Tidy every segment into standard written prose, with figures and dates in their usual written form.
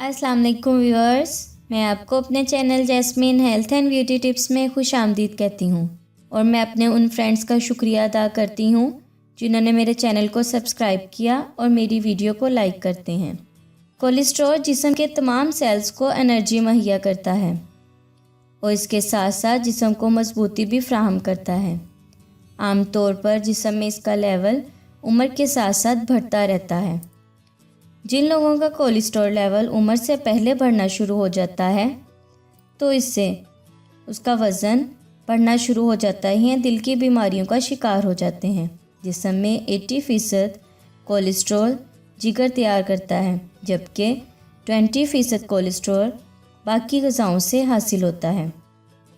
अस्सलाम वालेकुम व्यूअर्स, मैं आपको अपने channel jasmine health and beauty tips में खुश आमदीद कहती हूँ और मैं अपने उन फ्रेंड्स का शुक्रिया अदा करती हूँ जिन्होंने मेरे चैनल को सब्सक्राइब किया और मेरी वीडियो को लाइक करते हैं। कोलेस्ट्रॉल जिस्म के तमाम सेल्स को एनर्जी मुहैया करता है और इसके साथ साथ जिस्म को मजबूती भी फ्राहम करता है। आमतौर पर जिस्म में इसका लेवल उम्र के साथ साथ बढ़ता रहता है। जिन लोगों का कोलेस्ट्रॉल लेवल उम्र से पहले बढ़ना शुरू हो जाता है तो इससे उसका वज़न बढ़ना शुरू हो जाता है या दिल की बीमारियों का शिकार हो जाते हैं। जिस्म में 80% कोलेस्ट्रॉल जिगर तैयार करता है, जबकि 20% कोलेस्ट्रॉल बाकी ग़िज़ाओं से हासिल होता है।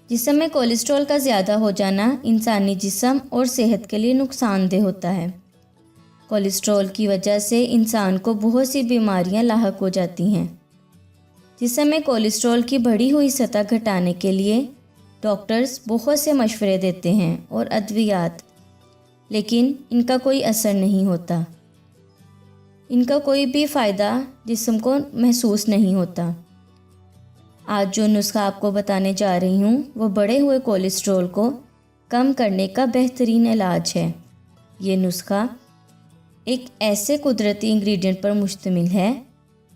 जिस्म में कोलेस्ट्रॉल का ज़्यादा हो जाना इंसानी जिस्म और सेहत के लिए नुकसानदेह होता है। कोलेस्ट्रॉल की वजह से इंसान को बहुत सी बीमारियां लाहक हो जाती हैं। जिस्म में कोलेस्ट्रॉल की बढ़ी हुई सतह घटाने के लिए डॉक्टर्स बहुत से मशवरे देते हैं और अद्वियात, लेकिन इनका कोई असर नहीं होता। इनका कोई भी फ़ायदा जिस्म को महसूस नहीं होता। आज जो नुस्खा आपको बताने जा रही हूँ वो बढ़े हुए कोलेस्ट्रॉल को कम करने का बेहतरीन इलाज है। ये नुस्खा एक ऐसे कुदरती इंग्रेडिएंट पर मुश्तमिल है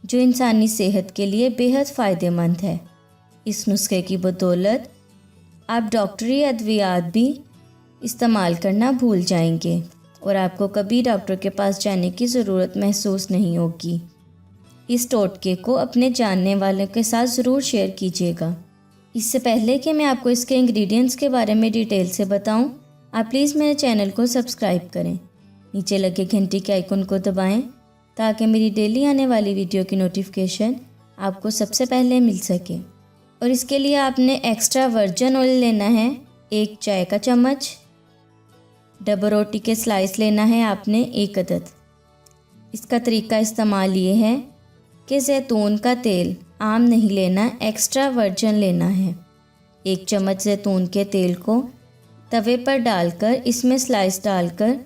जो इंसानी सेहत के लिए बेहद फ़ायदेमंद है। इस नुस्खे की बदौलत आप डॉक्टरी अद्वियात भी इस्तेमाल करना भूल जाएंगे और आपको कभी डॉक्टर के पास जाने की ज़रूरत महसूस नहीं होगी। इस टोटके को अपने जानने वालों के साथ ज़रूर शेयर कीजिएगा। इससे पहले कि मैं आपको इसके इंग्रेडिएंट्स के बारे में डिटेल से बताऊं, आप प्लीज़ मेरे चैनल को सब्सक्राइब करें। नीचे लगे घंटी के आइकन को दबाएं ताकि मेरी डेली आने वाली वीडियो की नोटिफिकेशन आपको सबसे पहले मिल सके। और इसके लिए आपने एक्स्ट्रा वर्जिन ऑयल लेना है 1 चाय का चम्मच। डबल रोटी के स्लाइस लेना है आपने 1 अदद। इसका तरीका इस्तेमाल ये है कि जैतून का तेल आम नहीं लेना, एक्स्ट्रा वर्जिन लेना है। 1 चम्मच जैतून के तेल को तवे पर डालकर इसमें स्लाइस डालकर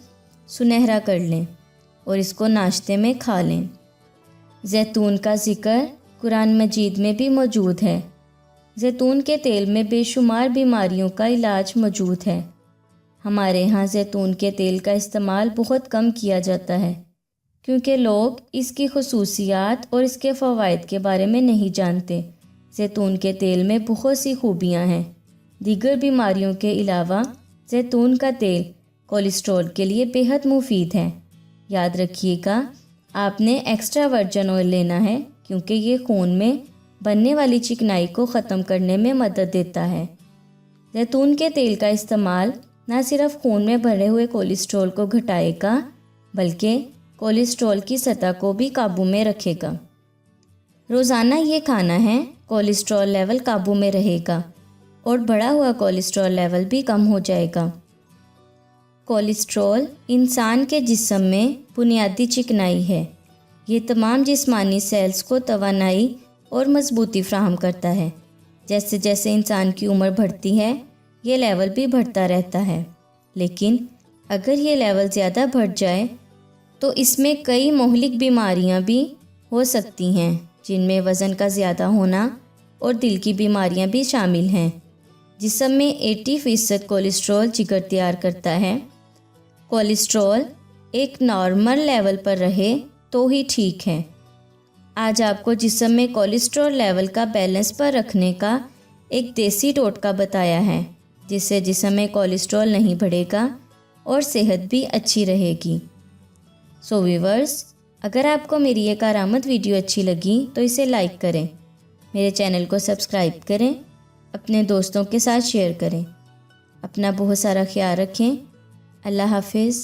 सुनहरा कर लें और इसको नाश्ते में खा लें। जैतून का जिक्र कुरान मजीद में भी मौजूद है। जैतून के तेल में बेशुमार बीमारियों का इलाज मौजूद है। हमारे यहाँ जैतून के तेल का इस्तेमाल बहुत कम किया जाता है क्योंकि लोग इसकी खसूसियात और इसके फ़वाइद के बारे में नहीं जानते। जैतून के तेल में बहुत सी खूबियाँ हैं। दीगर बीमारियों के अलावा जैतून का तेल कोलेस्ट्रॉल के लिए बेहद मुफीद है। याद रखिएगा, आपने एक्स्ट्रा वर्जिन ऑयल लेना है क्योंकि ये खून में बनने वाली चिकनाई को ख़त्म करने में मदद देता है। जैतून के तेल का इस्तेमाल न सिर्फ खून में भरे हुए कोलेस्ट्रॉल को घटाएगा बल्कि कोलेस्ट्रॉल की सतह को भी काबू में रखेगा। रोज़ाना ये खाना है, कोलेस्ट्रॉल लेवल काबू में रहेगा और बढ़ा हुआ कोलेस्ट्रॉल लेवल भी कम हो जाएगा। कोलेस्ट्रॉल इंसान के जिस्म में बुनियादी चिकनाई है। ये तमाम जिस्मानी सेल्स को तवानाई और मजबूती फ्राहम करता है। जैसे जैसे इंसान की उम्र बढ़ती है ये लेवल भी बढ़ता रहता है, लेकिन अगर ये लेवल ज़्यादा बढ़ जाए तो इसमें कई मोहलिक बीमारियां भी हो सकती हैं जिनमें वज़न का ज़्यादा होना और दिल की बीमारियां भी शामिल हैं। जिस्म में 80% कोलेस्ट्रॉल जिगर तैयार करता है। कोलेस्ट्रॉल एक नॉर्मल लेवल पर रहे तो ही ठीक है। आज आपको जिस्म में कोलेस्ट्रॉल लेवल का बैलेंस पर रखने का एक देसी टोटका बताया है जिससे जिस्म में कोलेस्ट्रॉल नहीं बढ़ेगा और सेहत भी अच्छी रहेगी। सो व्यूअर्स, अगर आपको मेरी ये कारआमद वीडियो अच्छी लगी तो इसे लाइक करें, मेरे चैनल को सब्सक्राइब करें, अपने दोस्तों के साथ शेयर करें। अपना बहुत सारा ख्याल रखें। अल्लाह हाफिज़।